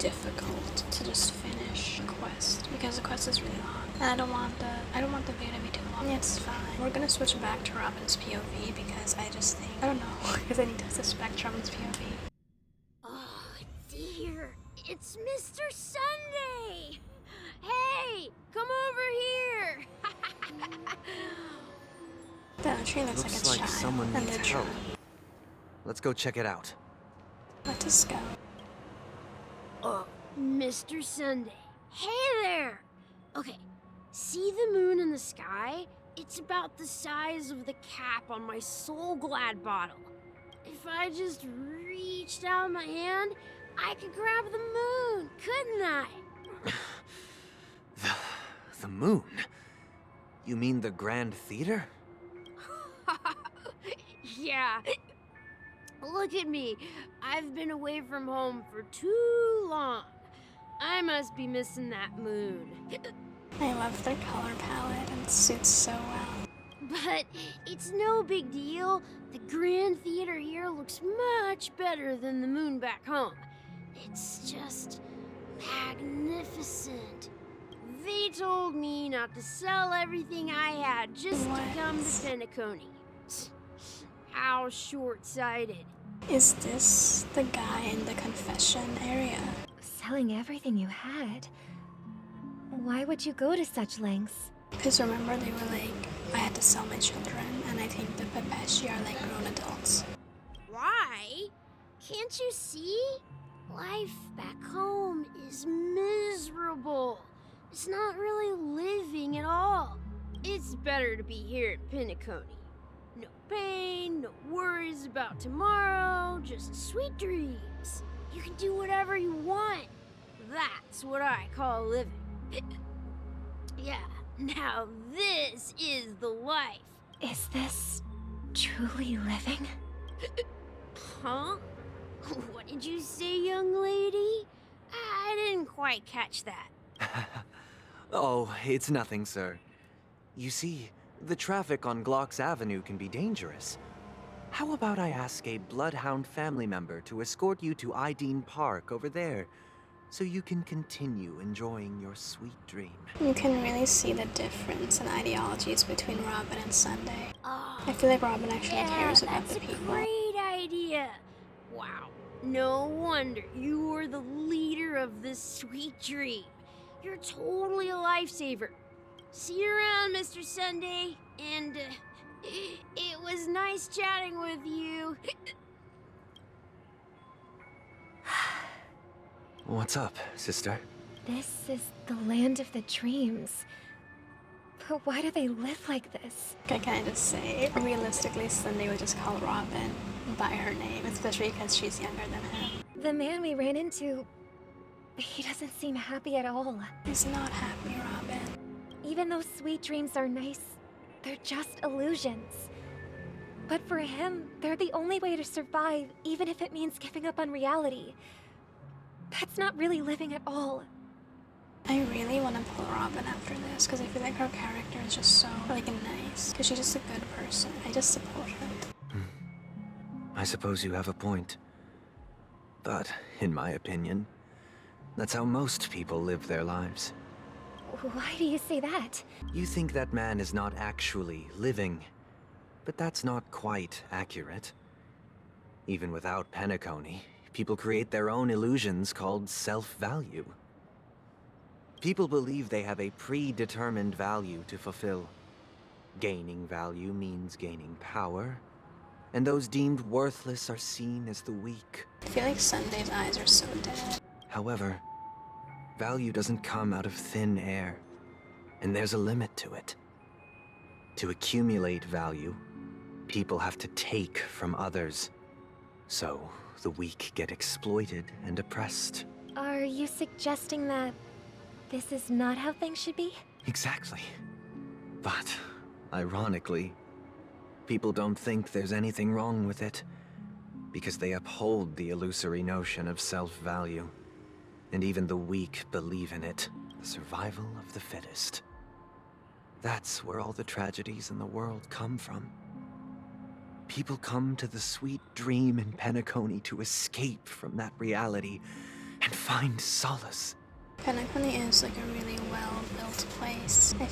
difficult to just finish a quest because the quest is really long. And I don't want the video to be too long. It's fine. We're gonna switch back to Robin's POV because I just think, I don't know, because I need to suspect Robin's POV. Oh dear, it's Mr. Sunday! Hey, come over here! The tree looks like a child. Someone and needs they're help. Let's go check it out. Let us go. Oh, Mr. Sunday. Hey there! Okay, see the moon in the sky? It's about the size of the cap on my Soul Glad bottle. If I just reached out my hand, I could grab the moon, couldn't I? The moon? You mean the Grand Theater? Yeah. Look at me. I've been away from home for too long. I must be missing that moon. I love their color palette and it suits so well. But it's no big deal. The Grand Theater here looks much better than the moon back home. It's just magnificent. They told me not to sell everything I had just to come to Penacony. How short-sighted. Is this the guy in the confession area? Selling everything you had? Why would you go to such lengths? Because remember they were like, I had to sell my children, and I think the Pepeshi are like grown adults. Why? Can't you see? Life back home is miserable. It's not really living at all. It's better to be here at Penacony. No pain, no worries about tomorrow, just sweet dreams. You can do whatever you want. That's what I call living. Yeah, now this is the life. Is this truly living? Huh? What did you say, young lady? I didn't quite catch that. Oh, it's nothing, sir. You see, the traffic on Glock's Avenue can be dangerous. How about I ask a Bloodhound family member to escort you to Ideen Park over there, so you can continue enjoying your sweet dream? You can really see the difference in ideologies between Robin and Sunday. Oh, I feel like Robin actually cares about that's the a people. great idea. Wow, no wonder you were the leader of this sweet dream. You're totally a lifesaver. See you around, Mr. Sunday, and it was nice chatting with you. What's up, sister? This is the land of the dreams. But why do they live like this? I kind of say, realistically, Sunday would just call Robin by her name, especially because she's younger than him. The man we ran into, he doesn't seem happy at all. He's not happy, Robin. Even though sweet dreams are nice, they're just illusions. But for him, they're the only way to survive, even if it means giving up on reality. That's not really living at all. I really want to pull Robin after this, because I feel like her character is just so, like, nice. Because she's just a good person. I just support her. I suppose you have a point. But, in my opinion, that's how most people live their lives. Why do you say that? You think that man is not actually living, but that's not quite accurate. Even without Penacony, people create their own illusions called self-value. People believe they have a predetermined value to fulfill. Gaining value means gaining power, and those deemed worthless are seen as the weak. I feel like Sunday's eyes are so dead. However, value doesn't come out of thin air, and there's a limit to it. To accumulate value, people have to take from others. So, the weak get exploited and oppressed. Are you suggesting that this is not how things should be? Exactly. But, ironically, people don't think there's anything wrong with it, because they uphold the illusory notion of self-value. And even the weak believe in it, the survival of the fittest. That's where all the tragedies in the world come from. People come to the sweet dream in Penacony to escape from that reality, and find solace. Penacony is like a really well-built place. I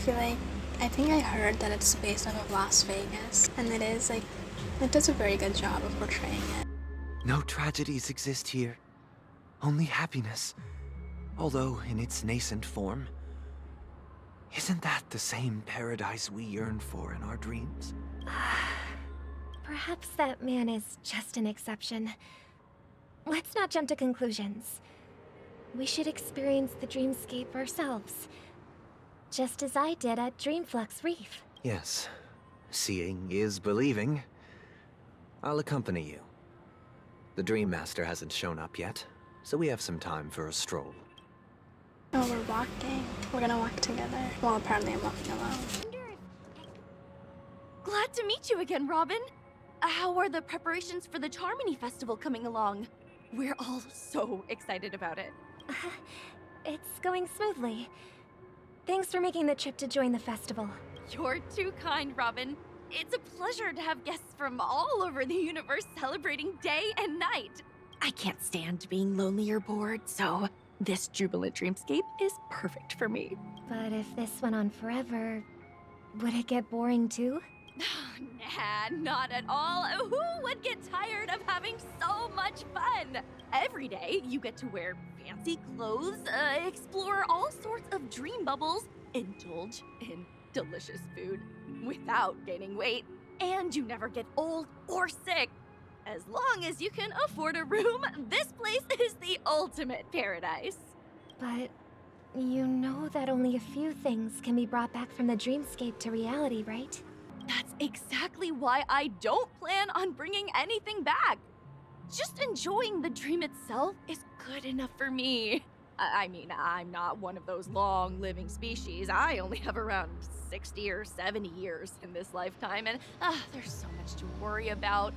think I heard that it's based off of Las Vegas, and it is like, it does a very good job of portraying it. No tragedies exist here, only happiness, although in its nascent form. Isn't that the same paradise we yearn for in our dreams? Perhaps that man is just an exception. Let's not jump to conclusions. We should experience the dreamscape ourselves, just as I did at Dreamflux Reef. Yes, seeing is believing. I'll accompany you. The Dream Master hasn't shown up yet, so we have some time for a stroll. Oh, we're walking. We're gonna walk together. Well, apparently I'm walking alone. Glad to meet you again, Robin. How are the preparations for the Charmony Festival coming along? We're all so excited about it. It's going smoothly. Thanks for making the trip to join the festival. You're too kind, Robin. It's a pleasure to have guests from all over the universe celebrating day and night. I can't stand being lonely or bored, so this jubilant dreamscape is perfect for me. But if this went on forever, would it get boring too? Nah, not at all. Who would get tired of having so much fun? Every day, you get to wear fancy clothes, explore all sorts of dream bubbles, indulge in delicious food without gaining weight, and you never get old or sick. As long as you can afford a room, this place is the ultimate paradise. But you know that only a few things can be brought back from the dreamscape to reality, right? That's exactly why I don't plan on bringing anything back. Just enjoying the dream itself is good enough for me. I mean, I'm not one of those long-living species. I only have around 60 or 70 years in this lifetime, and there's so much to worry about.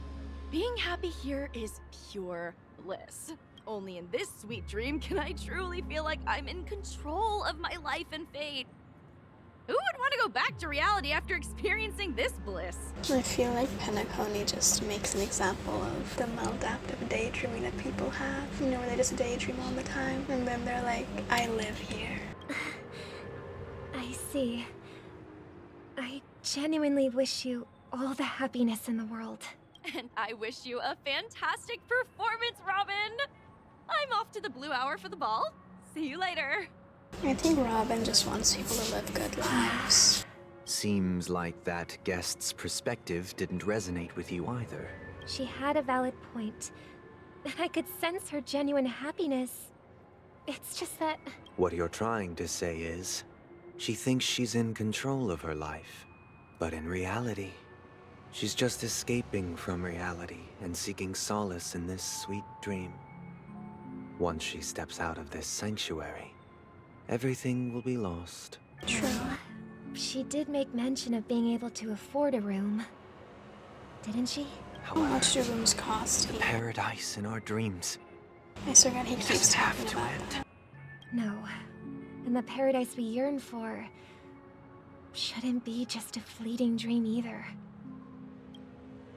Being happy here is pure bliss. Only in this sweet dream can I truly feel like I'm in control of my life and fate. Who would want to go back to reality after experiencing this bliss? I feel like Penacony just makes an example of the maladaptive daydreaming that people have. You know, where they just daydream all the time, and then they're like, I live here. I see. I genuinely wish you all the happiness in the world. And I wish you a fantastic performance, Robin! I'm off to the Blue Hour for the ball. See you later. I think Robin just wants people to live good lives. Seems like that guest's perspective didn't resonate with you either. She had a valid point. I could sense her genuine happiness. It's just that... What you're trying to say is, she thinks she's in control of her life. But in reality, she's just escaping from reality and seeking solace in this sweet dream. Once she steps out of this sanctuary, everything will be lost. True. She did make mention of being able to afford a room. Didn't she? How much do rooms cost here? Paradise in our dreams. I swear God, he keeps Doesn't have talking to about end. that. No. And the paradise we yearn for shouldn't be just a fleeting dream either.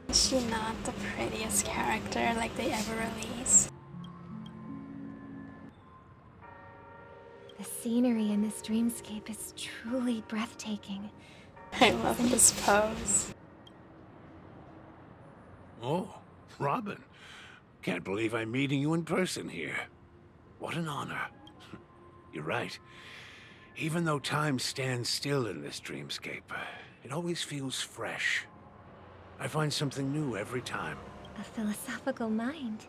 Is she not the prettiest character like they ever release? The scenery in this dreamscape is truly breathtaking. I love this pose. Oh, Robin. Can't believe I'm meeting you in person here. What an honor. You're right. Even though time stands still in this dreamscape, it always feels fresh. I find something new every time. A philosophical mind.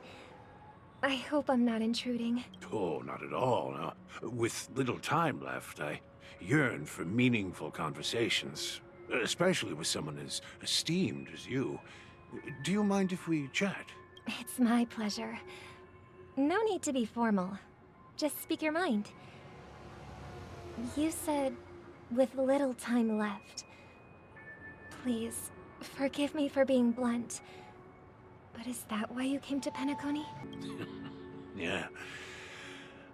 I hope I'm not intruding. Oh, not at all. No. With little time left, I yearn for meaningful conversations, especially with someone as esteemed as you. Do you mind if we chat? It's my pleasure. No need to be formal. Just speak your mind. You said, with little time left. Please, forgive me for being blunt. But is that why you came to Penacony? Yeah.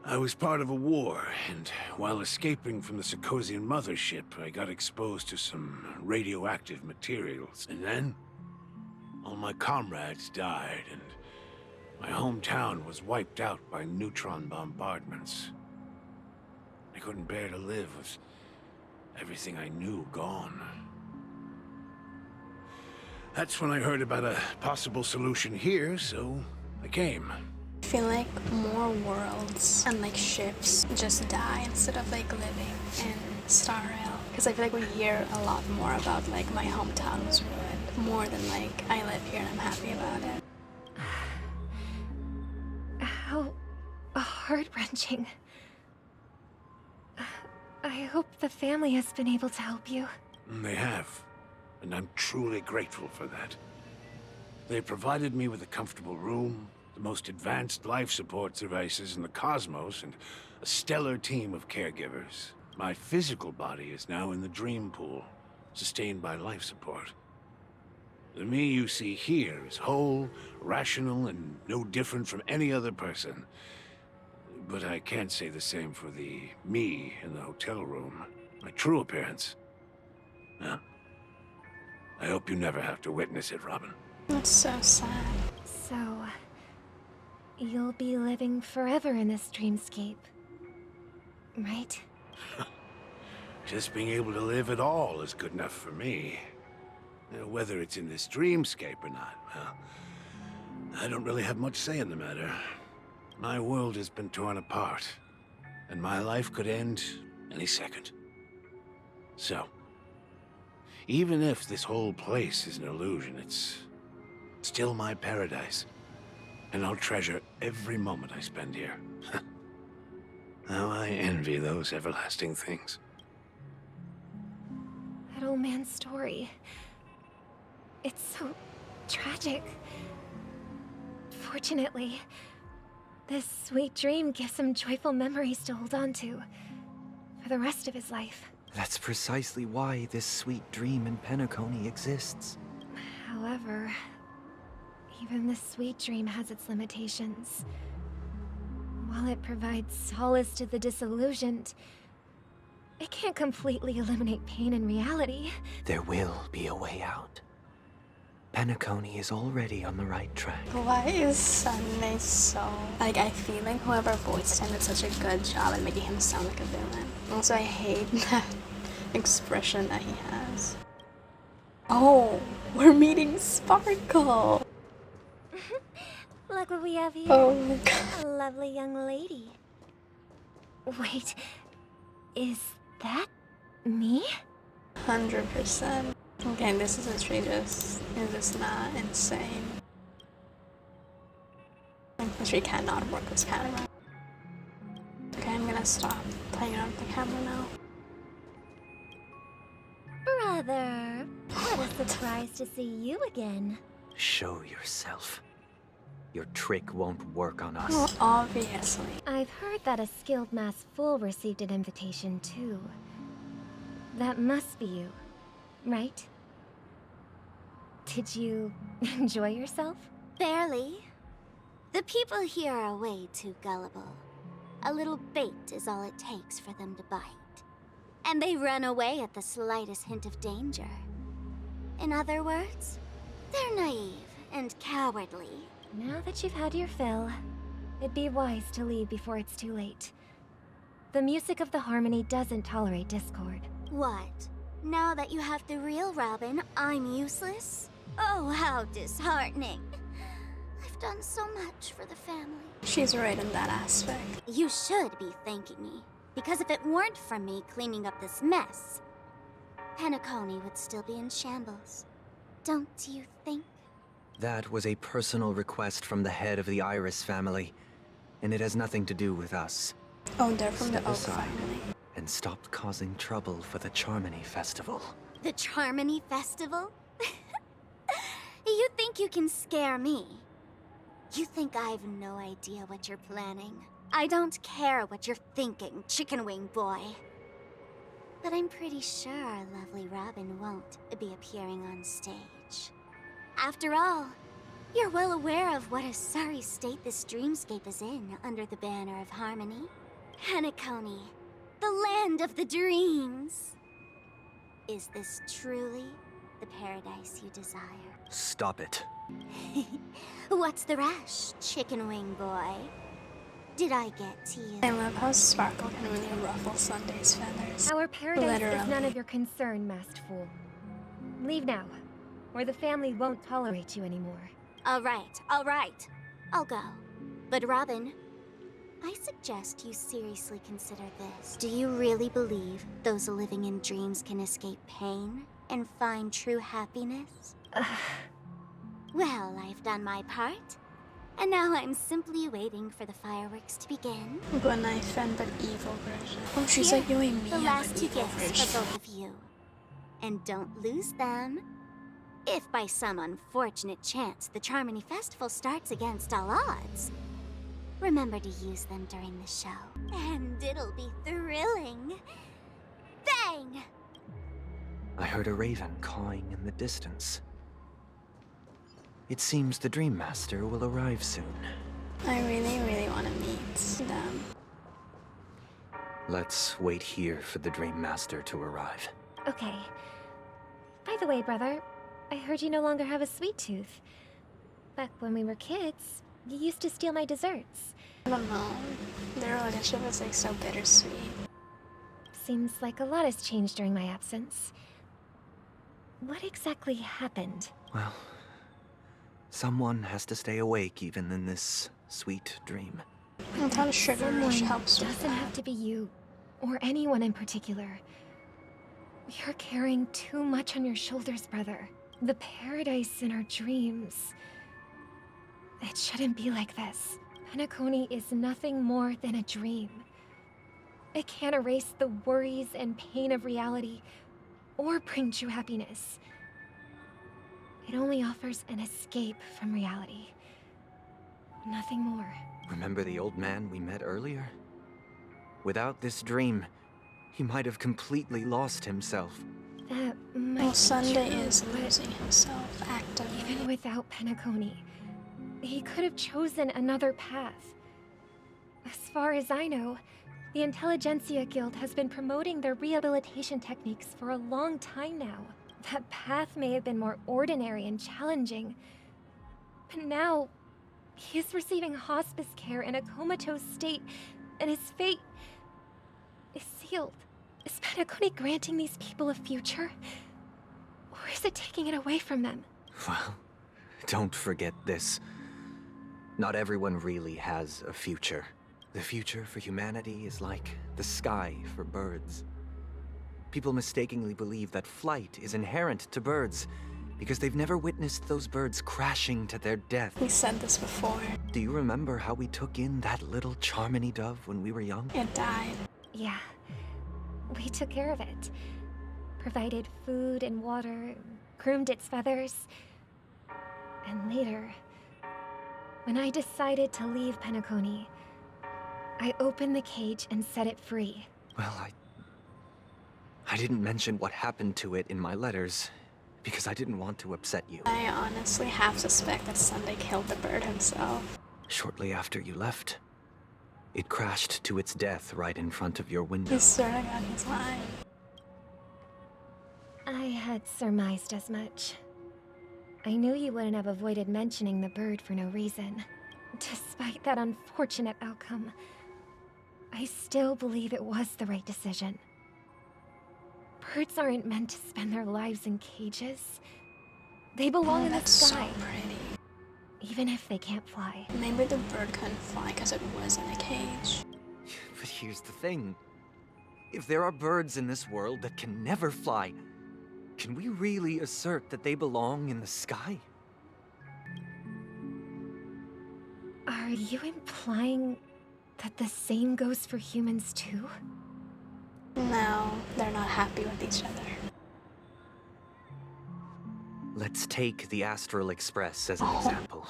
I was part of a war, and while escaping from the Sarkosian mothership, I got exposed to some radioactive materials. And then, all my comrades died, and my hometown was wiped out by neutron bombardments. I couldn't bear to live with everything I knew gone. That's when I heard about a possible solution here, so I came. I feel like more worlds and like ships just die instead of like living in Star Rail. Because I feel like we hear a lot more about like my hometown was ruined, more than like I live here and I'm happy about it. How heart-wrenching. I hope the family has been able to help you. They have, and I'm truly grateful for that. They provided me with a comfortable room, the most advanced life support devices in the cosmos, and a stellar team of caregivers. My physical body is now in the dream pool, sustained by life support. The me you see here is whole, rational, and no different from any other person. But I can't say the same for the me in the hotel room. My true appearance. Well, I hope you never have to witness it, Robin. That's so sad. So, you'll be living forever in this dreamscape, right? Just being able to live at all is good enough for me. Whether it's in this dreamscape or not, well, I don't really have much say in the matter. My world has been torn apart, and my life could end any second. So, even if this whole place is an illusion, it's still my paradise. And I'll treasure every moment I spend here. How I envy those everlasting things. That old man's story. It's so tragic. Fortunately, this sweet dream gives him joyful memories to hold on to for the rest of his life. That's precisely why this sweet dream in Penacony exists. However, even this sweet dream has its limitations. While it provides solace to the disillusioned, it can't completely eliminate pain in reality. There will be a way out. Penacony is already on the right track. Why is Sunday so... Like, I feel like whoever voiced him did such a good job at making him sound like a villain. Also, I hate that expression that he has. Oh, we're meeting Sparkle! Look what we have here. Oh my god. A lovely young lady. Wait, is that me? 100%. Okay, this is outrageous. Is this not insane? This tree cannot work this camera. Okay, I'm gonna stop playing around with the camera now. Brother, what a surprise to see you again. Show yourself. Your trick won't work on us. Well, obviously. I've heard that a skilled mass fool received an invitation too. That must be you, right? Did you enjoy yourself? Barely. The people here are way too gullible. A little bait is all it takes for them to bite. And they run away at the slightest hint of danger. In other words, they're naive and cowardly. Now that you've had your fill, it'd be wise to leave before it's too late. The music of the harmony doesn't tolerate discord. What? Now that you have the real Robin, I'm useless? Oh, how disheartening. I've done so much for the family. She's right in that aspect. You should be thanking me, because if it weren't for me cleaning up this mess, Penacony would still be in shambles. Don't you think? That was a personal request from the head of the Iris family, and it has nothing to do with us. Oh, they're from the Step Oak aside family. and stop causing trouble for the Charmony Festival. The Charmony Festival? You think you can scare me? You think I have no idea what you're planning? I don't care what you're thinking, chicken wing boy. But I'm pretty sure our lovely Robin won't be appearing on stage. After all, you're well aware of what a sorry state this dreamscape is in under the banner of harmony. Penacony, the land of the dreams. Is this truly the paradise you desire? Stop it. What's the rush, chicken wing boy? Did I get to you? I love how Sparkle can really ruffle Sunday's feathers. Our paradise is none Literally. of your concern, masked fool. Leave now, or the family won't tolerate you anymore. All right. I'll go. But Robin, I suggest you seriously consider this. Do you really believe those living in dreams can escape pain and find true happiness? Well, I've done my part. And now I'm simply waiting for the fireworks to begin. Good night, friend, but evil version. Oh, she's Here, like doing me, the last but two evil gifts version. for both of you. And don't lose them. If by some unfortunate chance the Charmony Festival starts against all odds, remember to use them during the show. And it'll be thrilling. Bang! I heard a raven cawing in the distance. It seems the Dream Master will arrive soon. I really, really want to meet them. Let's wait here for the Dream Master to arrive. Okay. By the way, brother, I heard you no longer have a sweet tooth. Back when we were kids, you used to steal my desserts. I don't know. Their relationship is like so bittersweet. Seems like a lot has changed during my absence. What exactly happened? Well, someone has to stay awake even in this sweet dream. And how Sugar Someone Rush helps with doesn't that. have to be you, or anyone in particular. You're carrying too much on your shoulders, brother. The paradise in our dreams. It shouldn't be like this. Penacony is nothing more than a dream. It can't erase the worries and pain of reality, or bring true happiness. It only offers an escape from reality. Nothing more. Remember the old man we met earlier? Without this dream, he might have completely lost himself. That might Well, be Sunday true, is but losing himself actively. even without Penacony, he could have chosen another path. As far as I know, the Intelligentsia Guild has been promoting their rehabilitation techniques for a long time now. That path may have been more ordinary and challenging, but now he is receiving hospice care in a comatose state, and his fate is sealed. Is Penacony granting these people a future? Or is it taking it away from them? Well, don't forget this. Not everyone really has a future. The future for humanity is like the sky for birds. People mistakenly believe that flight is inherent to birds because they've never witnessed those birds crashing to their death. We said this before. Do you remember how we took in that little Charmony dove when we were young? It died. Yeah, we took care of it. Provided food and water, groomed its feathers. And later, when I decided to leave Penacony, I opened the cage and set it free. Well, I didn't mention what happened to it in my letters because I didn't want to upset you. I honestly half suspect that Sunday killed the bird himself. Shortly after you left, it crashed to its death right in front of your window. He swear to God he's lying. I had surmised as much. I knew you wouldn't have avoided mentioning the bird for no reason. Despite that unfortunate outcome, I still believe it was the right decision. Birds aren't meant to spend their lives in cages. They belong Oh, in the that's sky, so pretty. even if they can't fly. Maybe the bird couldn't fly because it was in a cage. But here's the thing. If there are birds in this world that can never fly, can we really assert that they belong in the sky? Are you implying that the same goes for humans too? No, they're not happy with each other. Let's take the Astral Express as an example.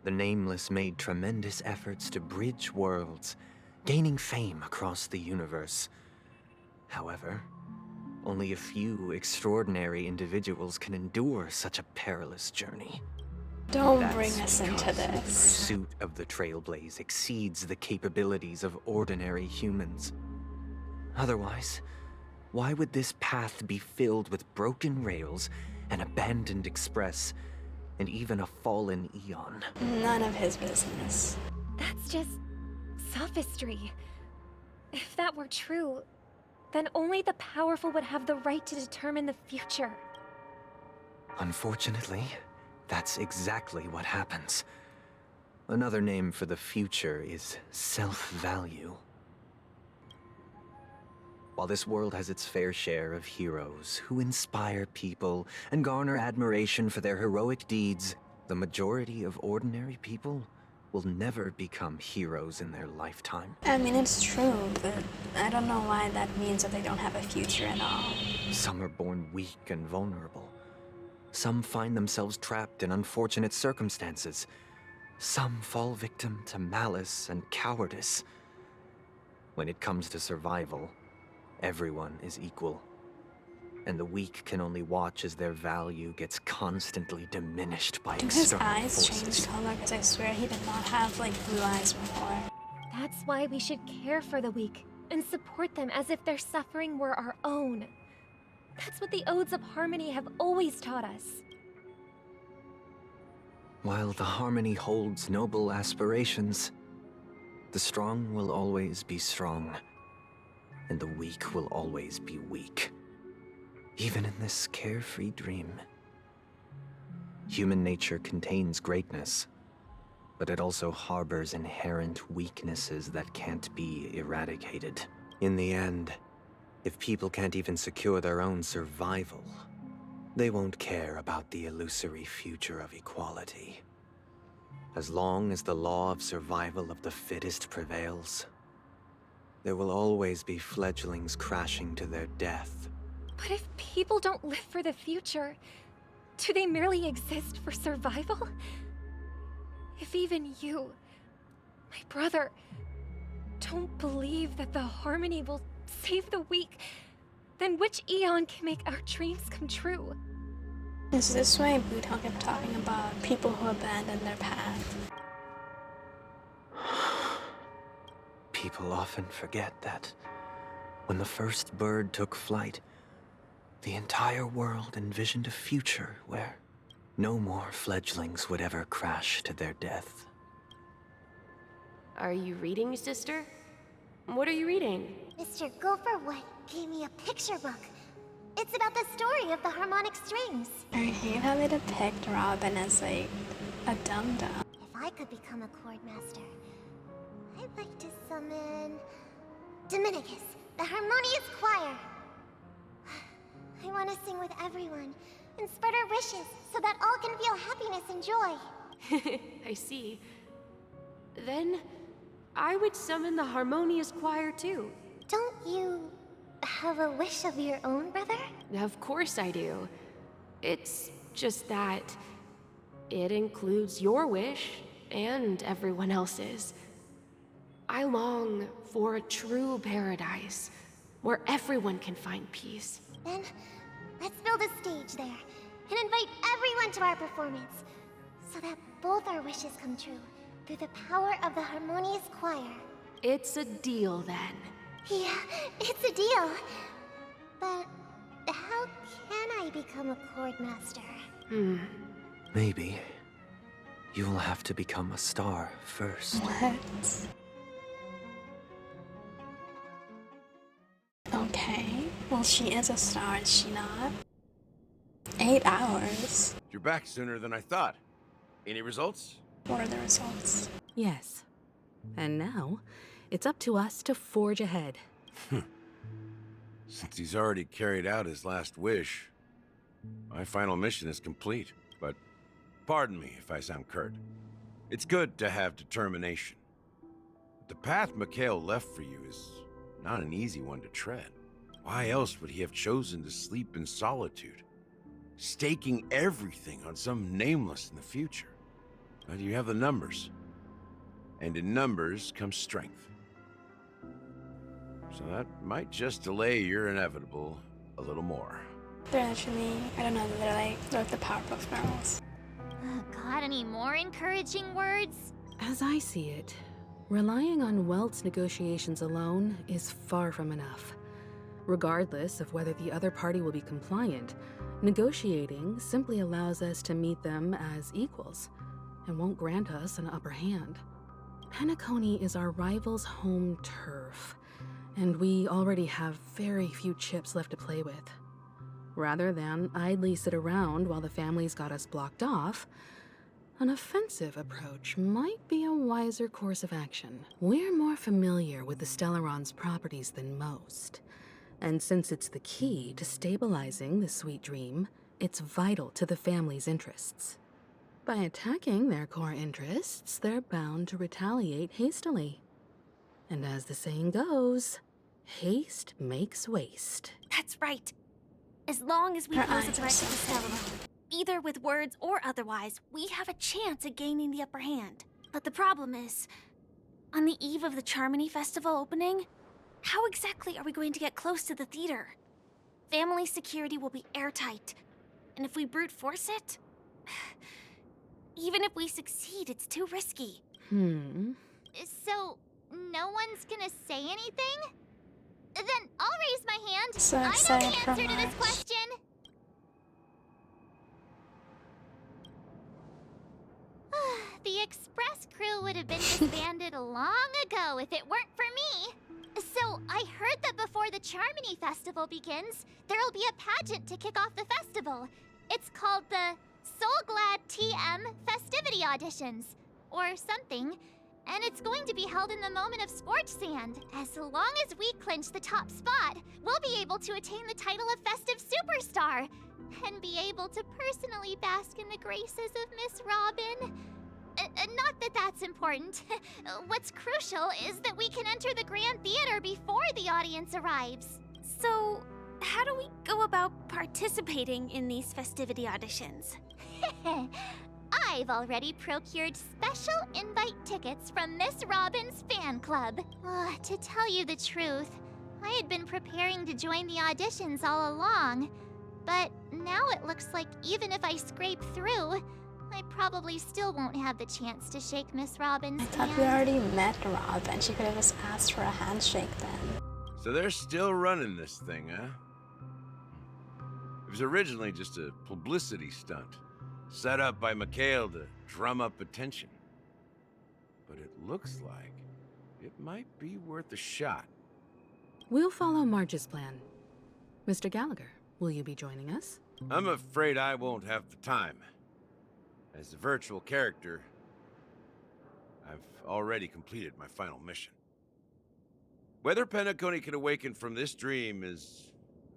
The Nameless made tremendous efforts to bridge worlds, gaining fame across the universe. However, only a few extraordinary individuals can endure such a perilous journey. Don't That's bring us into because the this. pursuit of the Trailblaze exceeds the capabilities of ordinary humans. Otherwise, why would this path be filled with broken rails, an abandoned express, and even a fallen eon. None of his business. That's just sophistry. If that were true, then only the powerful would have the right to determine the future. Unfortunately, that's exactly what happens. Another name for the future is self-value. While this world has its fair share of heroes who inspire people and garner admiration for their heroic deeds, the majority of ordinary people will never become heroes in their lifetime. I mean, it's true, but I don't know why that means that they don't have a future at all. Some are born weak and vulnerable. Some find themselves trapped in unfortunate circumstances. Some fall victim to malice and cowardice. When it comes to survival, everyone is equal. And the weak can only watch as their value gets constantly diminished by Do his external eyes forces. change color? Because I swear he did not have, like, blue eyes before. That's why we should care for the weak and support them as if their suffering were our own. That's what the Odes of Harmony have always taught us. While the Harmony holds noble aspirations, the strong will always be strong, and the weak will always be weak. Even in this carefree dream. Human nature contains greatness, but it also harbors inherent weaknesses that can't be eradicated. In the end, if people can't even secure their own survival, they won't care about the illusory future of equality. As long as the law of survival of the fittest prevails, there will always be fledglings crashing to their death. But if people don't live for the future, do they merely exist for survival? If even you, my brother, don't believe that the Harmony will save the weak, then which eon can make our dreams come true? Is this why Buton kept talking about people who abandon their path? People often forget that when the first bird took flight, the entire world envisioned a future where no more fledglings would ever crash to their death. Are you reading, sister? What are you reading? Mr. Gopherwood gave me a picture book. It's about the story of the harmonic strings. I hate how they depict Robin as, like, a dum-dum. If I could become a chord master, I'd like to summon Dominicus, the harmonious choir. I want to sing with everyone and spread our wishes so that all can feel happiness and joy. I see. Then, I would summon the harmonious choir too. Don't you have a wish of your own, brother? Of course I do. It's just that it includes your wish and everyone else's. I long for a true paradise where everyone can find peace. Then, let's build a stage there and invite everyone to our performance so that both our wishes come true through the power of the harmonious choir. It's a deal then. Yeah, it's a deal. But how can I become a chord master? Maybe you'll have to become a star first. What? Okay. Well, she is a star, is she not? 8 hours. You're back sooner than I thought. Any results? What are the results? Yes. And now, it's up to us to forge ahead. Since he's already carried out his last wish, my final mission is complete. But pardon me if I sound curt. It's good to have determination. The path Mikhail left for you is not an easy one to tread. Why else would he have chosen to sleep in solitude, staking everything on some nameless in the future? But you have the numbers, and in numbers comes strength. So that might just delay your inevitable a little more. They're actually, I don't know, they're like the Powerpuff Girls. Got any more encouraging words? As I see it, relying on Welt's negotiations alone is far from enough. Regardless of whether the other party will be compliant, Negotiating simply allows us to meet them as equals and won't grant us an upper hand. Penacony is our rival's home turf, and we already have very few chips left to play with. Rather than idly sit around while the family's got us blocked off, an offensive approach might be a wiser course of action. We're more familiar with the Stellaron's properties than most, and since it's the key to stabilizing the Sweet Dream, it's vital to the family's interests. By attacking their core interests, they're bound to retaliate hastily. And as the saying goes, haste makes waste. That's right. As long as we Her pose a eyes threat are to the so Stellaron, either with words or otherwise, we have a chance at gaining the upper hand. But the problem is, on the eve of the Charmony Festival opening, how exactly are we going to get close to the theater? Family security will be airtight, and if we brute force it, even if we succeed, it's too risky. So, no one's gonna say anything? Then I'll raise my hand. So I know excited the for answer to this March. question. The Express crew would have been disbanded long ago if it weren't for me. So, I heard that before the Charmony Festival begins, there'll be a pageant to kick off the festival. It's called the Soul Glad TM Festivity Auditions, or something. And it's going to be held in the moment of Scorch Sand. As long as we clinch the top spot, we'll be able to attain the title of Festive Superstar, and be able to personally bask in the graces of Miss Robin. Not that that's important. What's crucial is that we can enter the Grand Theater before the audience arrives. So, how do we go about participating in these festivity auditions? I've already procured special invite tickets from Miss Robin's fan club. To tell you the truth, I had been preparing to join the auditions all along. But now it looks like even if I scrape through, I probably still won't have the chance to shake Miss Robin's I thought hand. we already met Robin. She could have just asked for a handshake then. So they're still running this thing, huh? It was originally just a publicity stunt, set up by Mikhail to drum up attention. But it looks like it might be worth a shot. We'll follow Marge's plan. Mr. Gallagher, will you be joining us? I'm afraid I won't have the time. As a virtual character, I've already completed my final mission. Whether Penacony can awaken from this dream is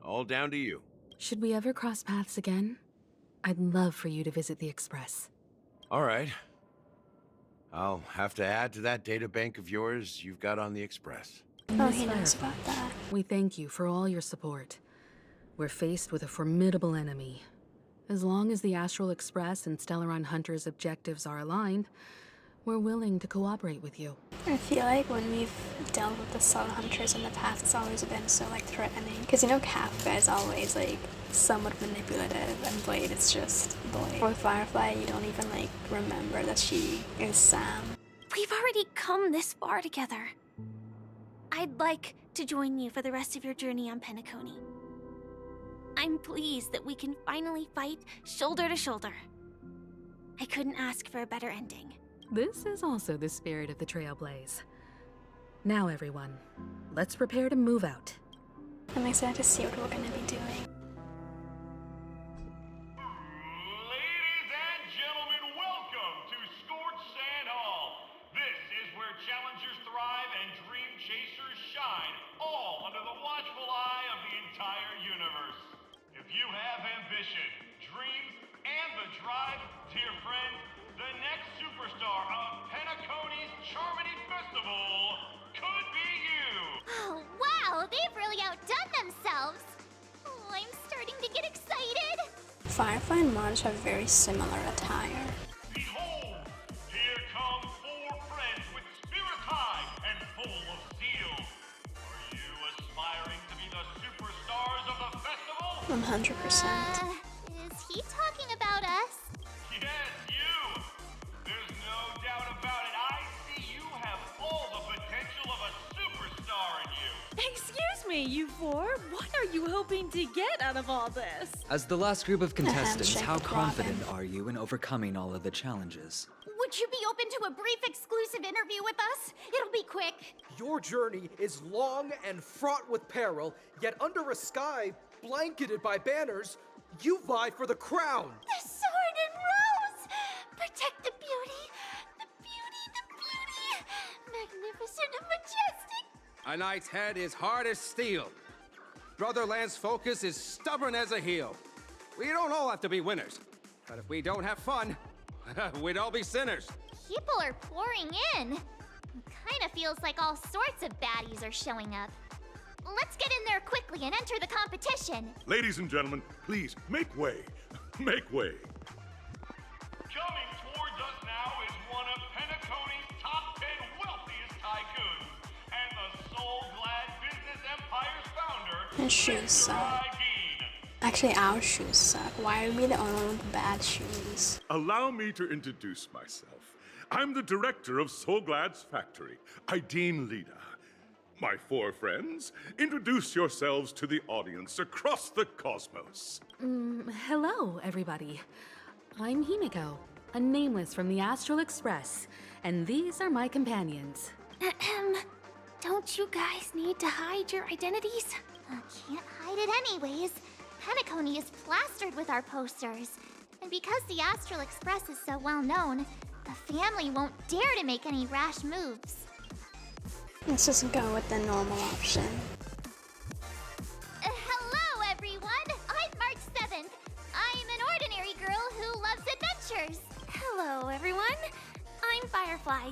all down to you. Should we ever cross paths again? I'd love for you to visit the Express. All right. I'll have to add to that data bank of yours you've got on the Express. Oh, he knows about that. We thank you for all your support. We're faced with a formidable enemy. As long as the Astral Express and Stellaron Hunter's objectives are aligned, we're willing to cooperate with you. I feel like when we've dealt with the Soul Hunters in the past, it's always been so like threatening. Because you know Kafka is always like somewhat manipulative, and Blade is just Blade. With Firefly, you don't even like remember that she is Sam. We've already come this far together. I'd like to join you for the rest of your journey on Penacony. I'm pleased that we can finally fight shoulder to shoulder. I couldn't ask for a better ending. This is also the spirit of the Trailblaze. Now, everyone, let's prepare to move out. I'm excited to see what we're gonna be doing. Ladies and gentlemen, welcome to Scorch Sand Hall. This is where challengers thrive and dream chasers shine, all under the watchful eye of the entire universe. If you have ambition, dreams, and the drive, dear friend, the next superstar of Penacony's Charmony Festival could be you! Oh, wow, they've really outdone themselves. Oh, I'm starting to get excited. Firefly and Marge have very similar attire. Behold, here come four friends with spirits high and full of zeal. Are you aspiring to be the superstars of the festival? 100%. Is he talking about us? Yes, you! There's no doubt about it. I see you have all the potential of a superstar in you. Excuse me, you four. What are you hoping to get out of all this? As the last group of contestants, handshake how with confident Robin. are you in overcoming all of the challenges? Would you be open to a brief exclusive interview with us? It'll be quick. Your journey is long and fraught with peril, yet under a sky blanketed by banners, you vie for the crown. The sword and rose! Protect the beauty! The beauty, the beauty! Magnificent and majestic! A knight's head is hard as steel. Brother Lance's focus is stubborn as a heel. We don't all have to be winners, but if we don't have fun, we'd all be sinners. People are pouring in. Kinda feels like all sorts of baddies are showing up. Let's get in there quickly and enter the competition. Ladies and gentlemen, please, make way. Make way. Coming towards us now is one of Penacony's top 10 wealthiest tycoons, and the soul-glad business empire's founder, His shoes suck. Actually, our shoes suck. Why are we the only one with bad shoes? Allow me to introduce myself. I'm the director of Soulglad's factory, Ideen Lida. My four friends, introduce yourselves to the audience across the cosmos. Hello, everybody. I'm Himiko, a nameless from the Astral Express, and these are my companions. Don't you guys need to hide your identities? Can't hide it anyways. Penacony is plastered with our posters. And because the Astral Express is so well known, the family won't dare to make any rash moves. Let's just go with the normal option. Hello, everyone! I'm March 7th. I'm an ordinary girl who loves adventures. Hello, everyone. I'm Firefly.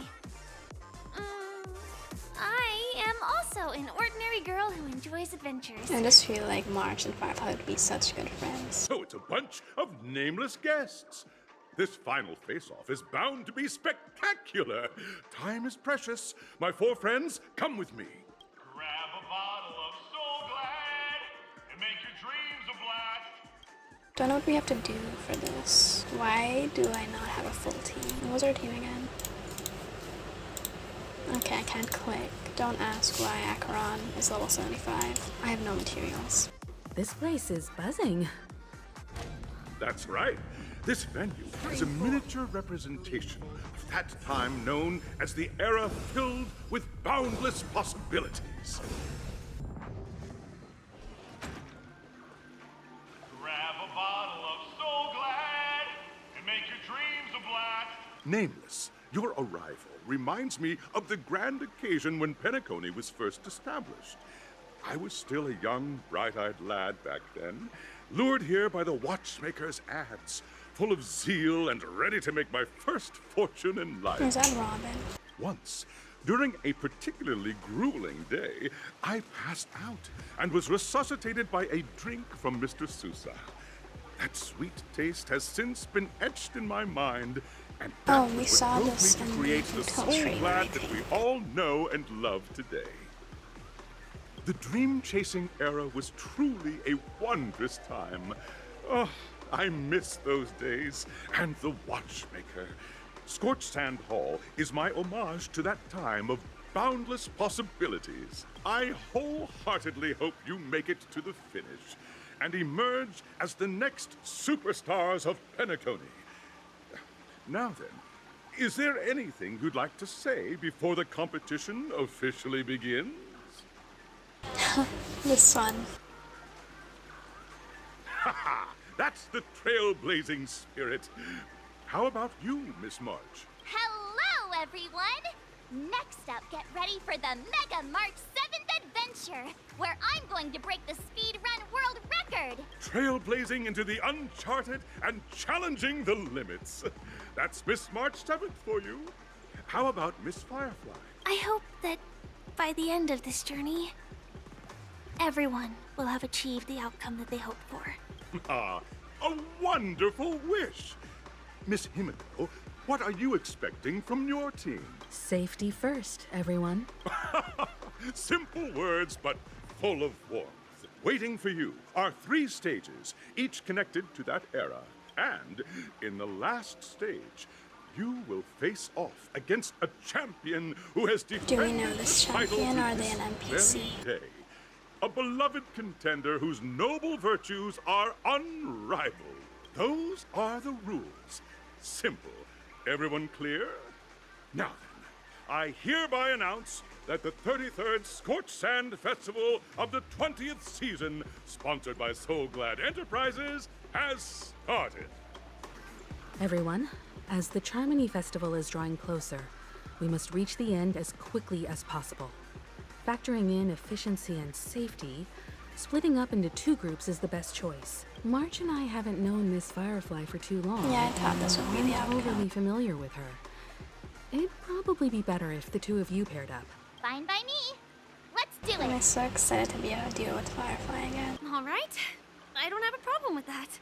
I am also an ordinary girl who enjoys adventures. I just feel like March and Firefly would be such good friends. So it's a bunch of nameless guests. This final face-off is bound to be spectacular. Time is precious. My four friends, come with me. Grab a bottle of Soulglad and make your dreams a blast. Don't know what we have to do for this. Why do I not have a full team? What was our team again? Okay, I can't click. Don't ask why Acheron is level 75. I have no materials. This place is buzzing. That's right. This venue is a miniature representation of that time known as the era filled with boundless possibilities. Grab a bottle of Soulglad and make your dreams a blast. Nameless, your arrival reminds me of the grand occasion when Penacony was first established. I was still a young, bright-eyed lad back then, lured here by the watchmaker's ads, full of zeal and ready to make my first fortune in life. Is that Robin? Once, during a particularly grueling day, I passed out and was resuscitated by a drink from Mr. Sousa. That sweet taste has since been etched in my mind, and that we was saw what drove this me to in create the the Culture Soulglad that we all know and love today. The dream-chasing era was truly a wondrous time. Oh, I miss those days, and the watchmaker. Scorched Sand Hall is my homage to that time of boundless possibilities. I wholeheartedly hope you make it to the finish and emerge as the next superstars of Penacony. Now then, is there anything you'd like to say before the competition officially begins? This one. Haha! That's the trailblazing spirit. How about you, Miss March? Hello, everyone! Next up, get ready for the Mega March 7th adventure, where I'm going to break the speed run world record! Trailblazing into the uncharted and challenging the limits. That's Miss March 7th for you. How about Miss Firefly? I hope that by the end of this journey, everyone will have achieved the outcome that they hoped for. Ah, a wonderful wish! Miss Himiko, what are you expecting from your team? Safety first, everyone. Simple words, but full of warmth. Waiting for you are 3 stages, each connected to that era. And in the last stage, you will face off against a champion who has defended Do we know this the title champion, to or are they this an NPC? very day. a beloved contender whose noble virtues are unrivaled. Those are the rules. Simple. Everyone clear? Now then, I hereby announce that the 33rd Scorched Sand Festival of the 20th season, sponsored by Soul Glad Enterprises, has started. Everyone, as the Charmony Festival is drawing closer, we must reach the end as quickly as possible. Factoring in efficiency and safety, splitting up into 2 groups is the best choice. March and I haven't known Miss Firefly for too long. Yeah, I thought this would be the I'm outcome. overly familiar with her. It'd probably be better if the 2 of you paired up. Fine by me. Let's do I'm it. so excited to be able to deal with Firefly again. All right. I don't have a problem with that.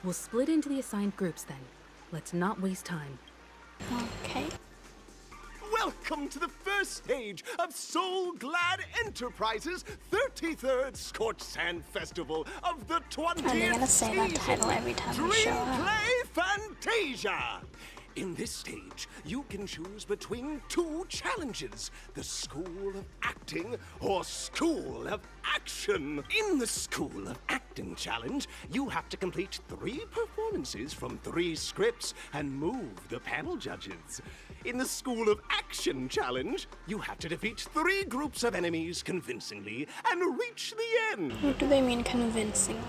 We'll split into the assigned groups then. Let's not waste time. Okay. Welcome to the first stage of Soul Glad Enterprises' 33rd Scorched Sand Festival of the 20th And they're gonna say that season. title every time we show up. Dreamplay Fantasia! In this stage, you can choose between 2 challenges, the School of Acting or School of Action. In the School of Acting challenge, you have to complete 3 performances from 3 scripts and move the panel judges. In the School of Action challenge, you have to defeat 3 groups of enemies convincingly and reach the end. What do they mean convincingly?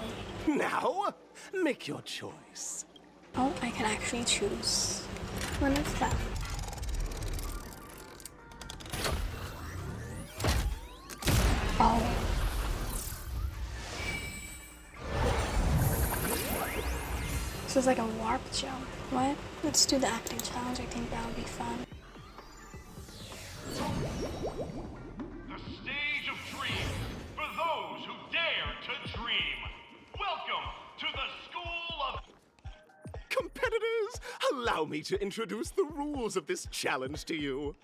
Now, make your choice. Oh, I can actually choose one of them. Oh. This is like a warp jump. What? Let's do the acting challenge. I think that would be fun. The stage of dreams for those who dare to dream. Welcome to the School of... Competitors, allow me to introduce the rules of this challenge to you.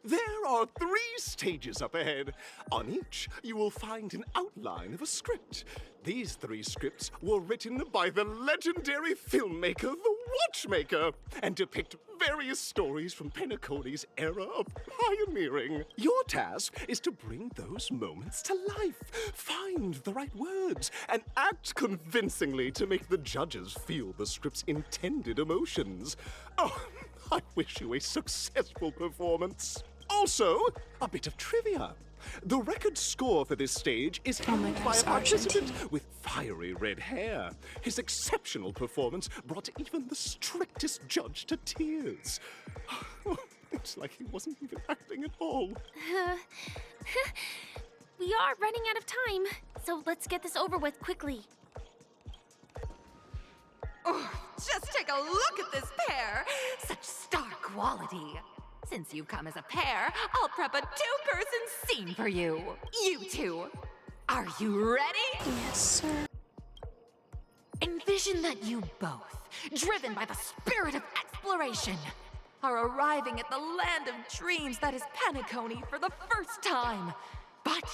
There are 3 stages up ahead. On each, you will find an outline of a script. These 3 scripts were written by the legendary filmmaker, The Watchmaker, and depict various stories from Penacony's era of pioneering. Your task is to bring those moments to life, find the right words, and act convincingly to make the judges feel the script's intended emotions. Oh, I wish you a successful performance. Also, a bit of trivia. The record score for this stage is held by a participant with fiery red hair. His exceptional performance brought even the strictest judge to tears. It's like he wasn't even acting at all. We are running out of time, so let's get this over with quickly. Oh, just take a look at this pair! Such star quality. Since you've come as a pair, I'll prep a 2-person scene for you. You 2. Are you ready? Yes, sir. Envision that you both, driven by the spirit of exploration, are arriving at the land of dreams that is Penacony for the first time. But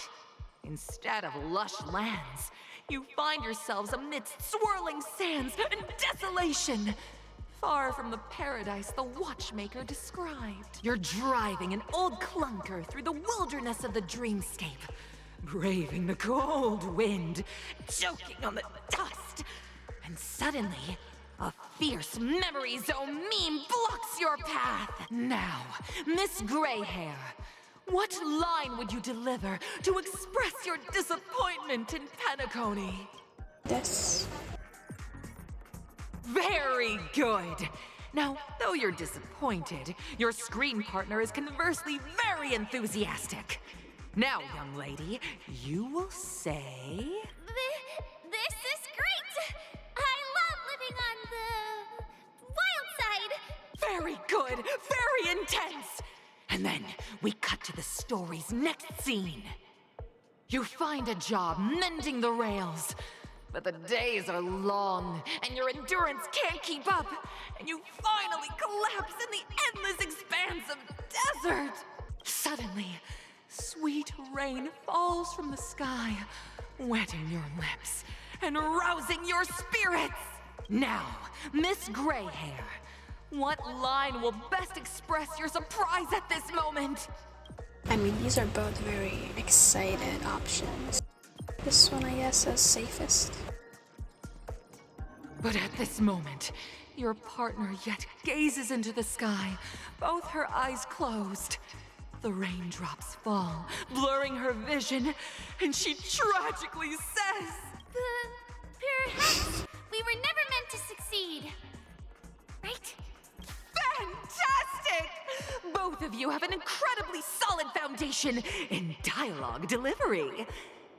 instead of lush lands, you find yourselves amidst swirling sands and desolation. Far from the paradise the Watchmaker described. You're driving an old clunker through the wilderness of the dreamscape, braving the cold wind, choking on the dust, and suddenly, a fierce memory zone meme blocks your path. Now, Miss Greyhair, what line would you deliver to express your disappointment in Penacony? This. Very good. Now, though you're disappointed, your screen partner is conversely very enthusiastic. Now, young lady, you will say... This is great! I love living on the wild side! Very good, very intense! And then we cut to the story's next scene. You find a job mending the rails. But the days are long, and your endurance can't keep up, and you finally collapse in the endless expanse of desert. Suddenly, sweet rain falls from the sky, wetting your lips and rousing your spirits. Now, Miss Greyhair, what line will best express your surprise at this moment? I mean, these are both very excited options. This one, I guess, is safest. But at this moment, your partner yet gazes into the sky, both her eyes closed. The raindrops fall, blurring her vision, and she tragically says, Perhaps we were never meant to succeed. Right? Fantastic! Both of you have an incredibly solid foundation in dialogue delivery.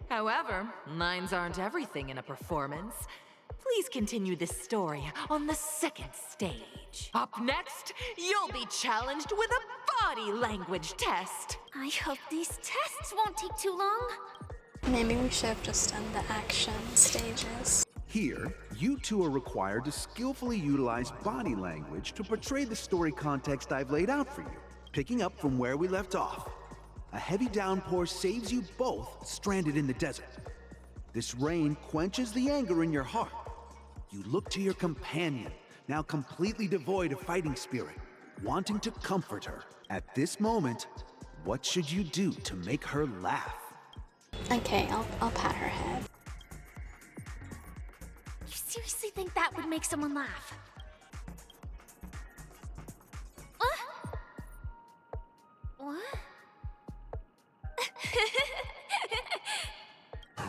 However, lines aren't everything in a performance. Please continue this story on the second stage. Up next, you'll be challenged with a body language test. I hope these tests won't take too long. Maybe we should have just done the action stages. Here, you two are required to skillfully utilize body language to portray the story context I've laid out for you, picking up from where we left off. A heavy downpour saves you both stranded in the desert. This rain quenches the anger in your heart. You look to your companion, now completely devoid of fighting spirit, wanting to comfort her. At this moment, what should you do to make her laugh? Okay, I'll pat her head. You seriously think that would make someone laugh? What?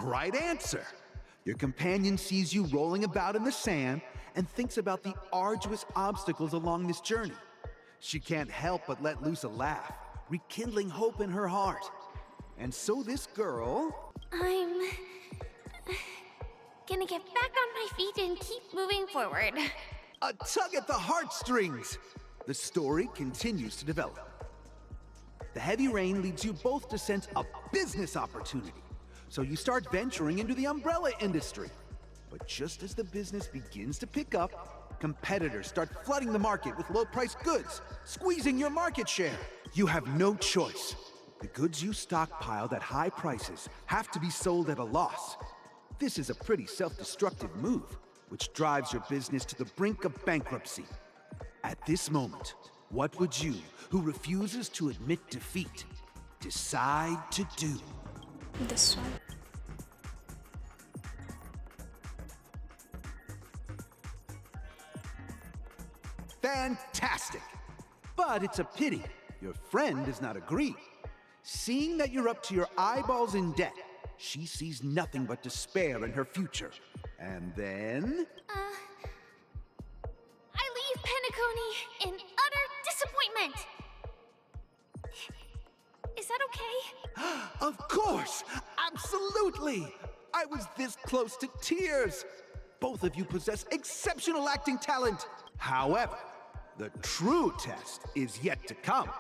Right answer. Your companion sees you rolling about in the sand and thinks about the arduous obstacles along this journey. She can't help but let loose a laugh, rekindling hope in her heart. And so this girl... I'm gonna get back on my feet and keep moving forward. A tug at the heartstrings! The story continues to develop. The heavy rain leads you both to sense a business opportunity. So you start venturing into the umbrella industry. But just as the business begins to pick up, competitors start flooding the market with low-priced goods, squeezing your market share. You have no choice. The goods you stockpiled at high prices have to be sold at a loss. This is a pretty self-destructive move, which drives your business to the brink of bankruptcy. At this moment, what would you, who refuses to admit defeat, decide to do? This one. Fantastic! But it's a pity your friend does not agree. Seeing that you're up to your eyeballs in debt, she sees nothing but despair in her future. And then... I leave Penacony in utter disappointment. Is that okay? Of course! Absolutely! I was this close to tears! Both of you possess exceptional acting talent! However, the true test is yet to come.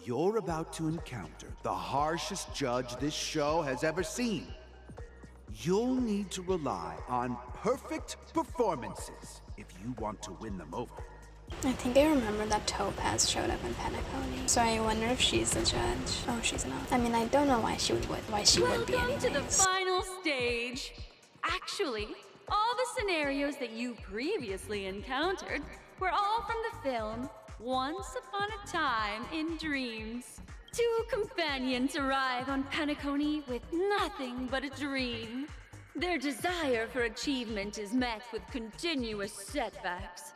You're about to encounter the harshest judge this show has ever seen. You'll need to rely on perfect performances if you want to win them over. I think I remember that Topaz showed up in Penacony. So I wonder if she's the judge. Oh, she's not. I mean, I don't know why she would be anyways. Welcome to the final stage. Actually, all the scenarios that you previously encountered were all from the film Once Upon a Time in Dreams. Two companions arrive on Penacony with nothing but a dream. Their desire for achievement is met with continuous setbacks.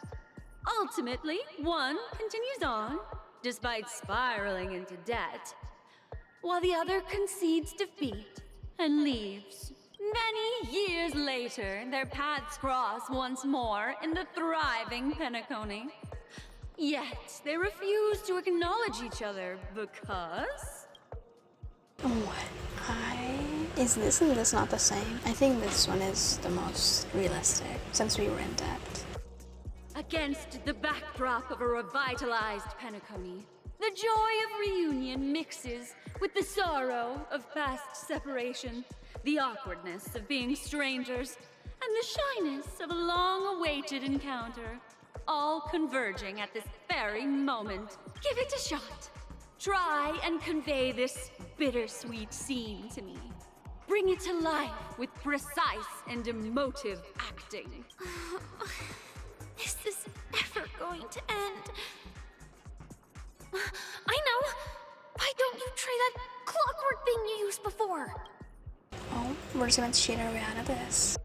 Ultimately, one continues on, despite spiraling into debt, while the other concedes defeat and leaves. Many years later, their paths cross once more in the thriving Penacony. Yet, they refuse to acknowledge each other because... What? Is this and this not the same? I think this one is the most realistic, since we were in debt. Against the backdrop of a revitalized Penacony, the joy of reunion mixes with the sorrow of past separation, the awkwardness of being strangers, and the shyness of a long-awaited encounter, all converging at this very moment. Give it a shot. Try and convey this bittersweet scene to me. Bring it to life with precise and emotive acting. Is this ever going to end? I know! Why don't you try that clockwork thing you used before. Oh, we're just gonna cheat our way out of this.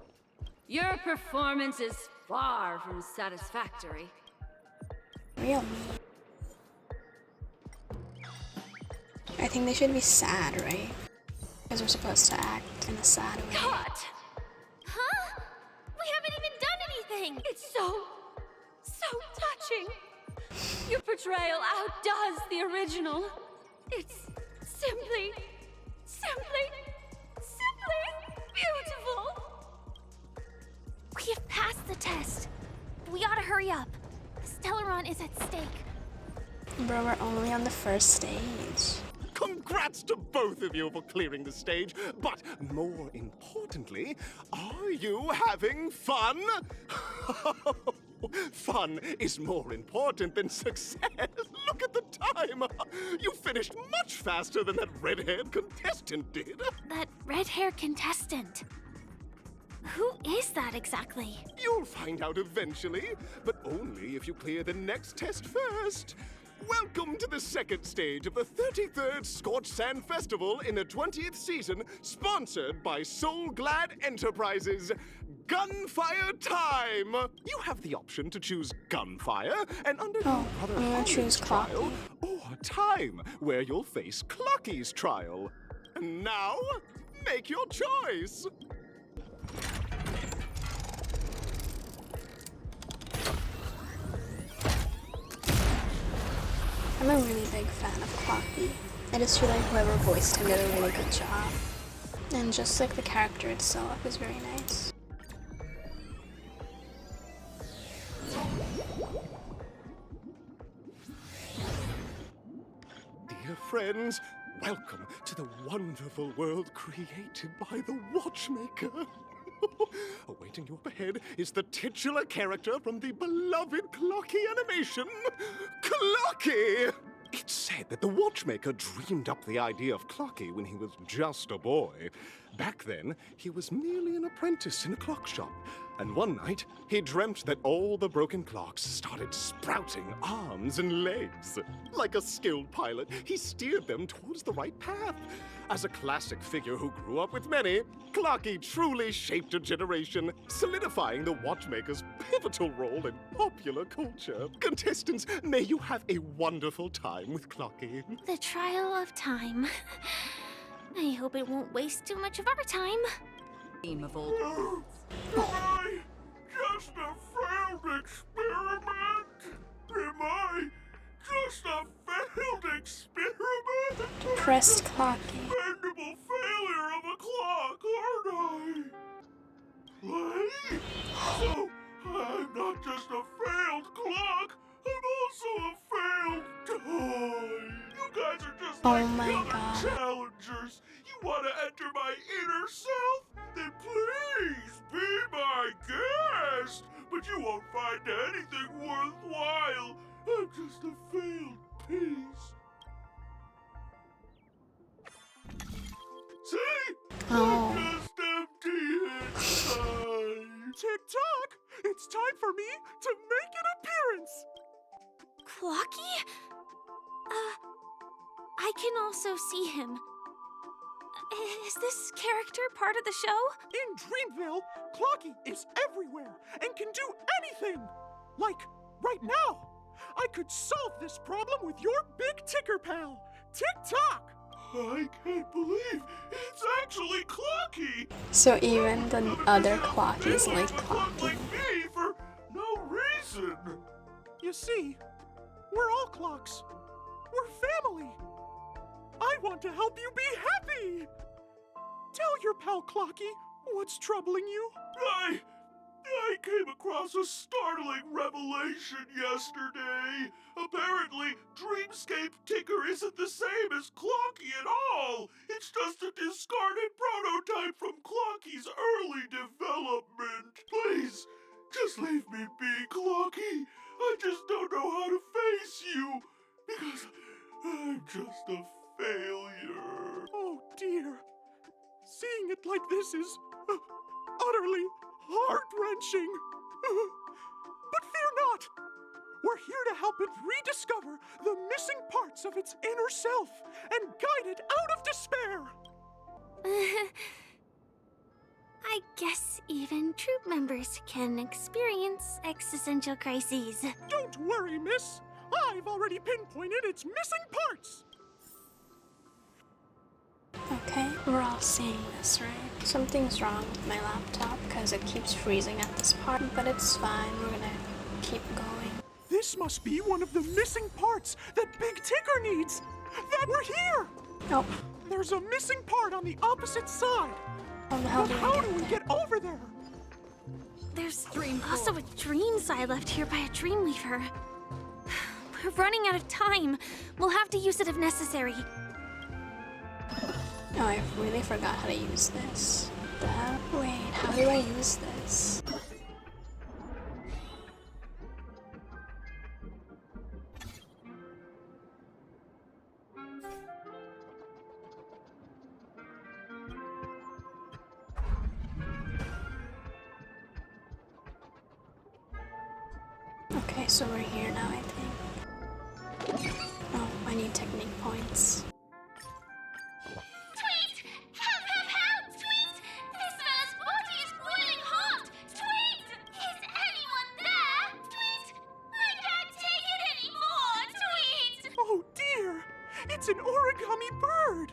Your performance is far from satisfactory. Real mean. I think they should be sad, right? Because we're supposed to act in a sad way. Cut! Huh? We haven't even done anything! It's so touching. Your portrayal outdoes the original. It's simply beautiful. We have passed the test. We ought to hurry up. Stellaron is at stake. Bro, we're only on the first stage. Congrats to both of you for clearing the stage, but more importantly, are you having fun? Fun is more important than success. Look at the time. You finished much faster than that red-haired contestant did. That red-haired contestant. Who is that exactly? You'll find out eventually, but only if you clear the next test first. Welcome to the second stage of the 33rd Scorched Sand Festival in the 20th season, sponsored by Soul Glad Enterprises. Gunfire time! You have the option to choose gunfire and undergo rather I'm gonna choose trial, or time, where you'll face Clocky's trial. And now, make your choice. I'm a really big fan of Clocky. I just feel like whoever voiced him did a really good job. And just like the character itself is very nice. Dear friends, welcome to the wonderful world created by the Watchmaker. Awaiting you up ahead is the titular character from the beloved Clocky animation, Clocky! It's said that the Watchmaker dreamed up the idea of Clocky when he was just a boy. Back then, he was merely an apprentice in a clock shop. And one night, he dreamt that all the broken clocks started sprouting arms and legs. Like a skilled pilot, he steered them towards the right path. As a classic figure who grew up with many, Clocky truly shaped a generation, solidifying the Watchmaker's pivotal role in popular culture. Contestants, may you have a wonderful time with Clocky. The trial of time. I hope it won't waste too much of our time. Theme of old. Am I just a failed experiment? Am I just a failed experiment? Pressed Clocky. Expendable failure of a clock, aren't I? Play? So, I'm not just a failed clock, I'm also a failed toy. You guys are just like the other challengers. You want to enter my inner self? Then please be my guest. But you won't find anything worthwhile. I'm just a failed piece. See? Oh. I'm just empty inside. Tick-tock! It's time for me to make an appearance. Clocky? I can also see him. Is this character part of the show? In Dreamville, Clocky is everywhere and can do anything. Like, right now, I could solve this problem with your big ticker pal, Tick-tock. I can't believe it's actually Clocky. So even the other Clockies like Clocky. Like me for no reason. You see, we're all clocks. We're family. I want to help you be happy. Tell your pal Clocky what's troubling you. I came across a startling revelation yesterday. Apparently, Dreamscape Ticker isn't the same as Clocky at all. It's just a discarded prototype from Clocky's early development. Please, just leave me be, Clocky. I just don't know how to face you, because I'm just a failure. Oh dear. Seeing it like this is utterly heart-wrenching. But fear not. We're here to help it rediscover the missing parts of its inner self and guide it out of despair. I guess even troop members can experience existential crises. Don't worry, miss. I've already pinpointed its missing parts. Okay, we're all seeing this, right? Something's wrong with my laptop because it keeps freezing at this part, but it's fine. We're gonna keep going. This must be one of the missing parts that Big Tigger needs. That we're here. Nope. There's a missing part on the opposite side. How do we get over there? There's also a dream side left here by a Dreamweaver. We're running out of time. We'll have to use it if necessary. Oh, I really forgot how to use this. What the hell? Wait, how do I use this? Okay, so we're here now, I think. Oh, I need technique points. Tweet! Help, help, help! Tweet! This fella's body is boiling hot! Tweet! Is anyone there? Tweet! I can't take it anymore! Tweet! Oh dear! It's an origami bird!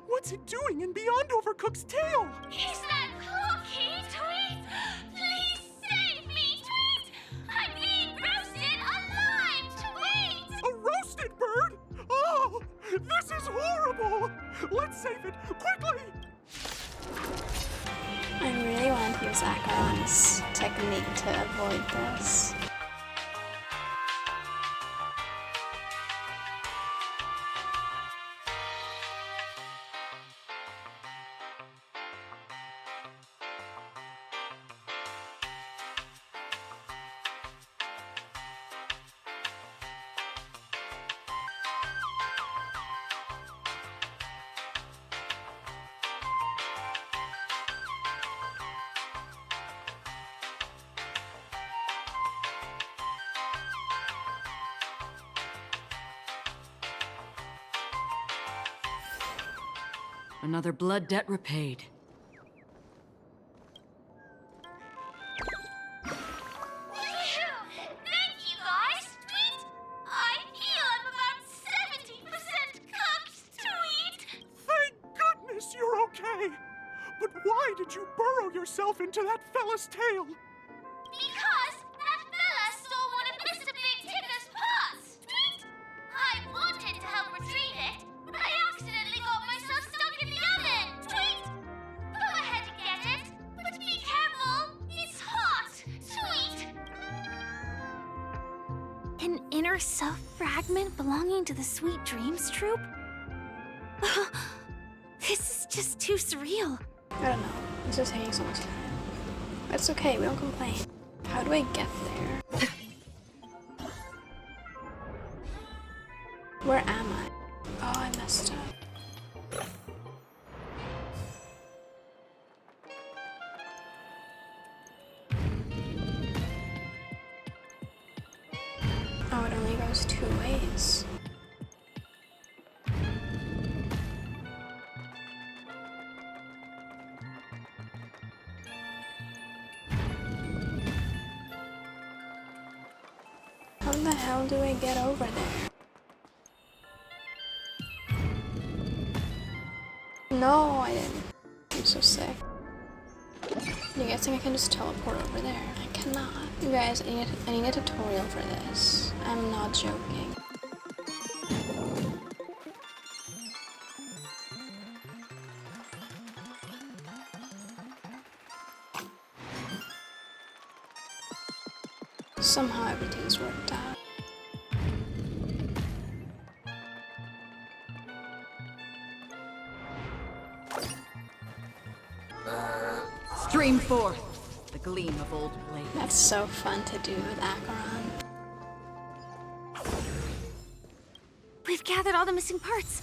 What's it doing in Beyond Overcooked's tail? Is that Clocky? Tweet! Please save me! Tweet! I'm being roasted alive! Tweet! A roasted bird? Oh! This is horrible! Let's save it! Quickly! I really want to use Acheron's technique to avoid this. Another blood debt repaid. Thank you, guys! Tweet! I feel I'm about 70% cooked! Tweet! Thank goodness you're okay! But why did you burrow yourself into that fella's tail? Because that fella stole one of Mr. Big Tigger's parts! Tweet! I wanted to help retrieve it, but I accidentally got myself stuck in the oven! Tweet! Go ahead and get it, but be careful! It's hot! Tweet! An inner self fragment belonging to the Sweet Dreams troupe? This is just too surreal. I don't know. This is taking so much time. It's okay, we don't complain. How do I get there? Where am I? Oh, I messed up. Oh, it only goes two ways. How the hell do I get over there? No, I didn't. I'm so sick. You guys think I can just teleport over there? I cannot. You guys, I need a tutorial for this. I'm not joking. Somehow everything's worked out. Stream forth the gleam of old blades. That's so fun to do with Acheron. We've gathered all the missing parts.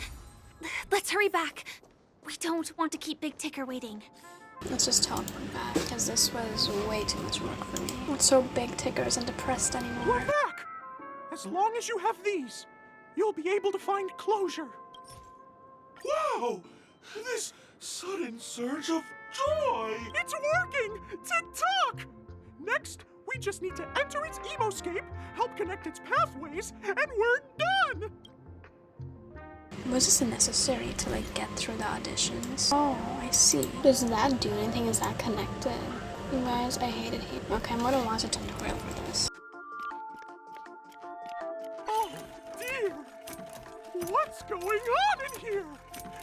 Let's hurry back. We don't want to keep Big Tigger waiting. Let's just teleport back, because this was way too much work for me. What's so Big Tigger isn't depressed anymore? We're back! As long as you have these, you'll be able to find closure. Wow! This sudden surge of joy! It's working! Tick-tock! Next, we just need to enter its emoscape, help connect its pathways, and we're done! Was this necessary to like get through the auditions? Oh, I see. Does that do anything? Is that connected? You guys, I hate it here. Okay, I'm gonna watch a tutorial for this. Oh, dear! What's going on in here?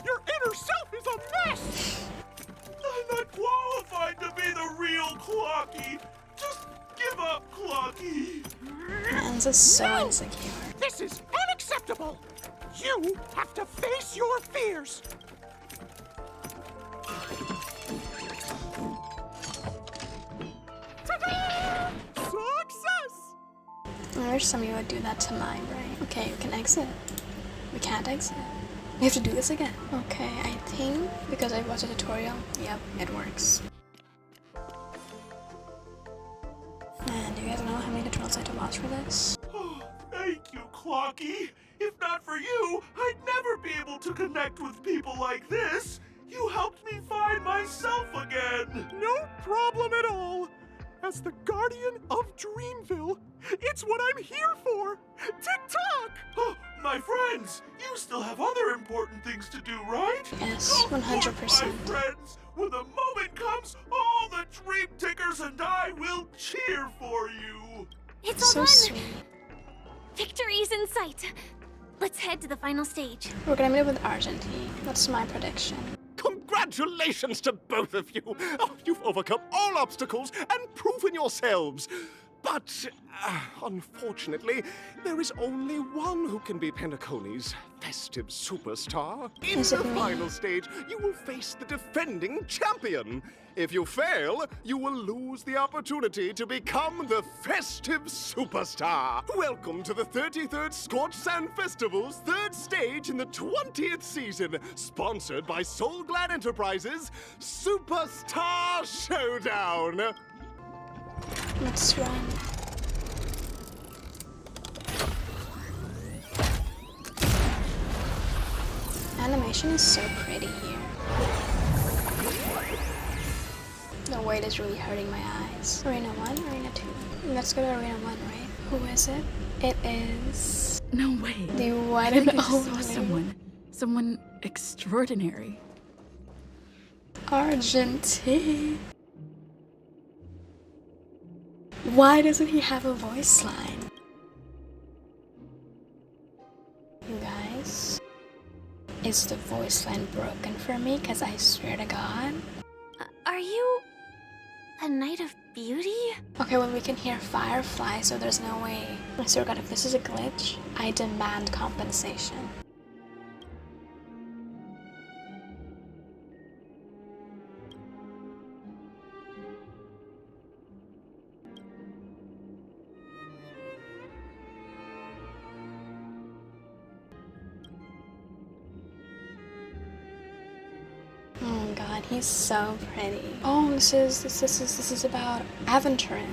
Your inner self is a mess! I'm not qualified to be the real Clocky! Just give up, Clocky! Man, this is so insecure. This is unacceptable! You have to face your fears! Ta-da! Success! I wish somebody would do that to mine, right? Okay, we can exit. We can't exit. We have to do this again. Okay, I think because I watched a tutorial, yep, it works. And do you guys know how many tutorials I had to watch for this? Oh, thank you, Clocky! If not for you, I'd never be able to connect with people like this! You helped me find myself again! No problem at all! As the guardian of Dreamville, it's what I'm here for! Tick-tock! Oh, my friends, you still have other important things to do, right? Yes, 100%. My friends, when the moment comes, all the Dream Tickers and I will cheer for you! It's all So done! sweet. Victory's in sight! Let's head to the final stage. We're gonna meet up with Argentine. That's my prediction. Congratulations to both of you! Oh, you've overcome all obstacles and proven yourselves! But, unfortunately, there is only one who can be Penacony's festive superstar. In Is it the me? final stage, you will face the defending champion. If you fail, you will lose the opportunity to become the festive superstar. Welcome to the 33rd Scorched Sand Festival's third stage in the 20th season, sponsored by Soul Glad Enterprises' Superstar Showdown. Let's run. Animation is so pretty here. The weight is really hurting my eyes. Arena 1, Arena 2. Let's go to Arena 1, right? Who is it? It is... No way. The one I and just only saw someone extraordinary. Argentine. Why doesn't he have a voice line? You guys, is the voice line broken for me? Cause I swear to God. Are you a Knight of Beauty? Okay, well we can hear Firefly, so there's no way. I swear to God, if this is a glitch, I demand compensation. Oh God, he's so pretty. Oh, this is about Aventurin.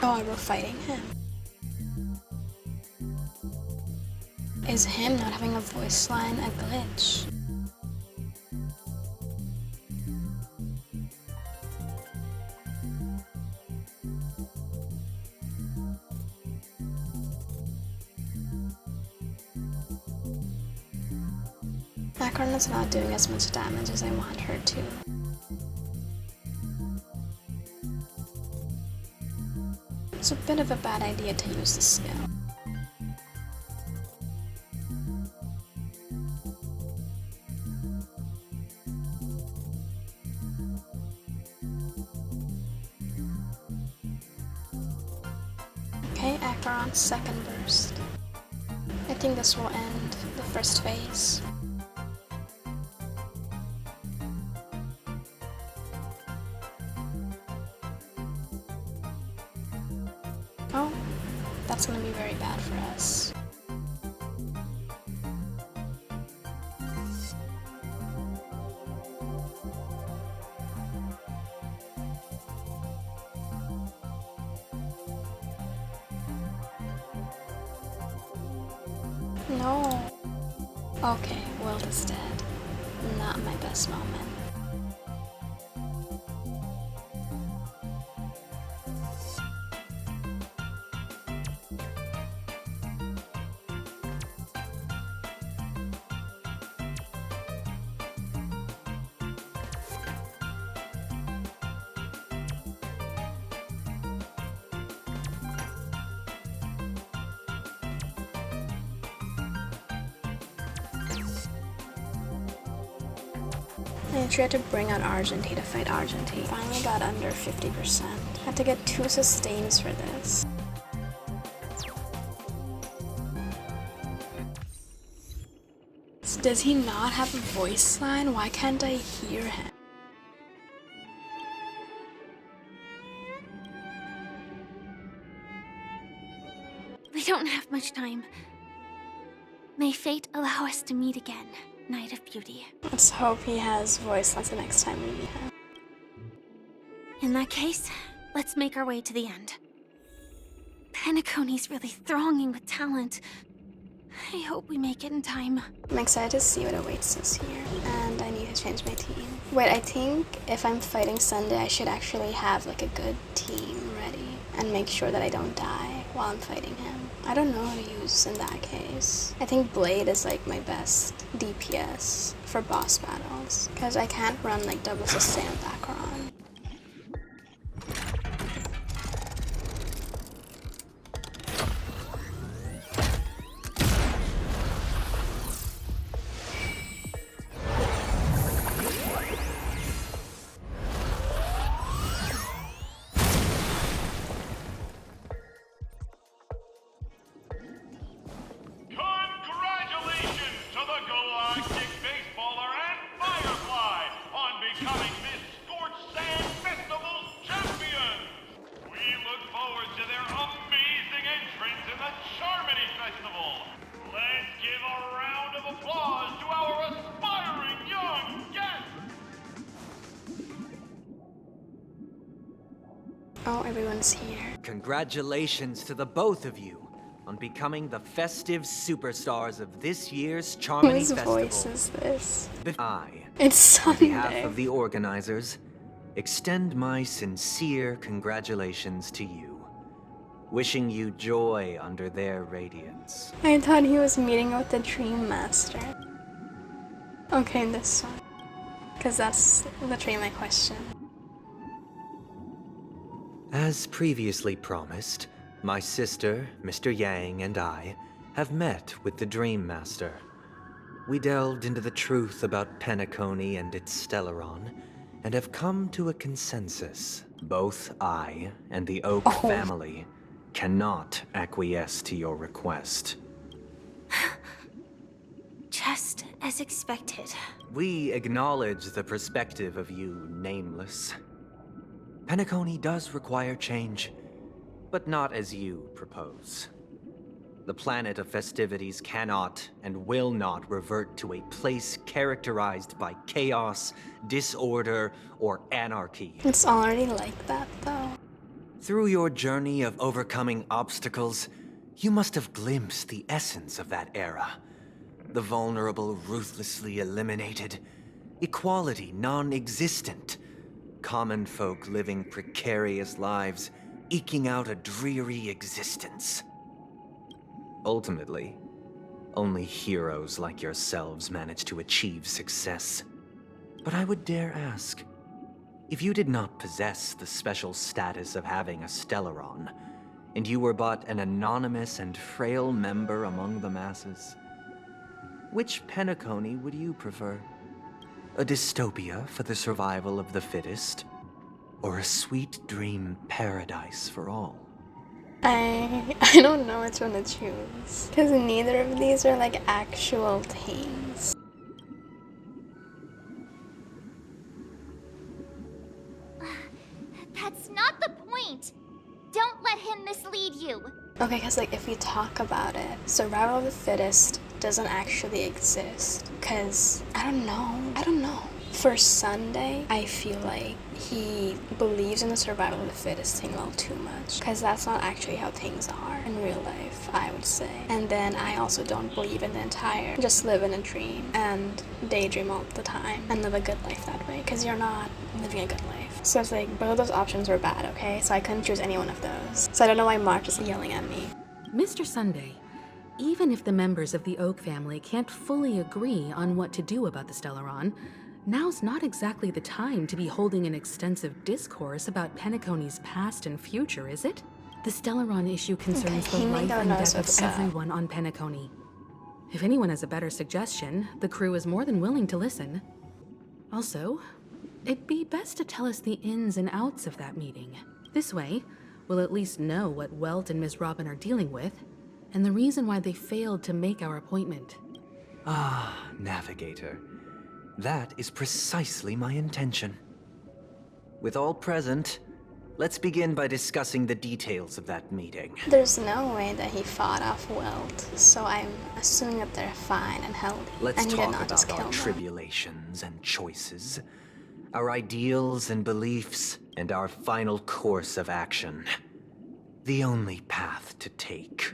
Oh, we're fighting him. Is him not having a voice line a glitch? Macaron's not doing as much damage as I want her to. It's a bit of a bad idea to use the skill. Okay, Acheron's second burst. I think this will end the first phase. Oh, that's gonna be very bad for us. No. Okay, Wilt is dead. Not my best moment. I tried to bring out Argentine to fight Argentine. Finally got under 50%. Had to get 2 sustains for this. Does he not have a voice line? Why can't I hear him? We don't have much time. May fate allow us to meet again, Knight of Beauty. Let's hope he has voice lines the next time we meet him. In that case, let's make our way to the end. Penacony's really thronging with talent. I hope we make it in time. I'm excited to see what awaits us here, and I need to change my team. Wait, I think if I'm fighting Sunday, I should actually have like a good team ready and make sure that I don't die while I'm fighting him. I don't know how to use in that case. I think Blade is like my best DPS for boss battles, because I can't run like double sustain back on. Congratulations to the Galactic Baseballer and Firefly on becoming this Scorched Sand Festival's champions! We look forward to their amazing entrance in the Charmony Festival! Let's give a round of applause to our aspiring young guests! Oh, everyone's here. Congratulations to the both of you on becoming the festive superstars of this year's Charmony Whose Festival. voice is this? It's On behalf Sunday. of the organizers, extend my sincere congratulations to you, wishing you joy under their radiance. I thought he was meeting with the Dream Master. Okay, this one. Because that's literally my question. As previously promised, my sister, Mr. Yang, and I have met with the Dream Master. We delved into the truth about Penacony and its Stellaron, and have come to a consensus. Both I and the Oak family cannot acquiesce to your request. Just as expected. We acknowledge the perspective of you, Nameless. Penacony does require change, but not as you propose. The planet of festivities cannot and will not revert to a place characterized by chaos, disorder, or anarchy. It's already like that, though. Through your journey of overcoming obstacles, you must have glimpsed the essence of that era. The vulnerable ruthlessly eliminated, equality non-existent, common folk living precarious lives, eking out a dreary existence. Ultimately, only heroes like yourselves manage to achieve success. But I would dare ask, if you did not possess the special status of having a Stellaron, and you were but an anonymous and frail member among the masses, which Penacony would you prefer? A dystopia for the survival of the fittest? Or a sweet dream paradise for all? I don't know which one to choose. Because neither of these are like actual things. That's not the point. Don't let him mislead you. Okay, because like if we talk about it, survival of the fittest doesn't actually exist. Because I don't know. For Sunday, I feel like he believes in the survival of the fittest thing a little too much, because that's not actually how things are in real life, I would say. And then I also don't believe in the entire just live in a dream and daydream all the time and live a good life that way, because you're not living a good life. So it's like both of those options were bad, okay? So I couldn't choose any one of those. So I don't know why March is yelling at me. Mr. Sunday, even if the members of the Oak family can't fully agree on what to do about the Stellaron, now's not exactly the time to be holding an extensive discourse about Penacony's past and future, is it? The Stellaron issue concerns the life and death of everyone on Penacony. If anyone has a better suggestion, the crew is more than willing to listen. Also, it'd be best to tell us the ins and outs of that meeting. This way, we'll at least know what Welt and Ms. Robin are dealing with, and the reason why they failed to make our appointment. Ah, Navigator. That is precisely my intention. With all present, let's begin by discussing the details of that meeting. There's no way that he fought off Welt, so I'm assuming that they're fine and healthy. Let's and he did talk not just about kill our them. tribulations and choices, our ideals and beliefs, and our final course of action. The only path to take.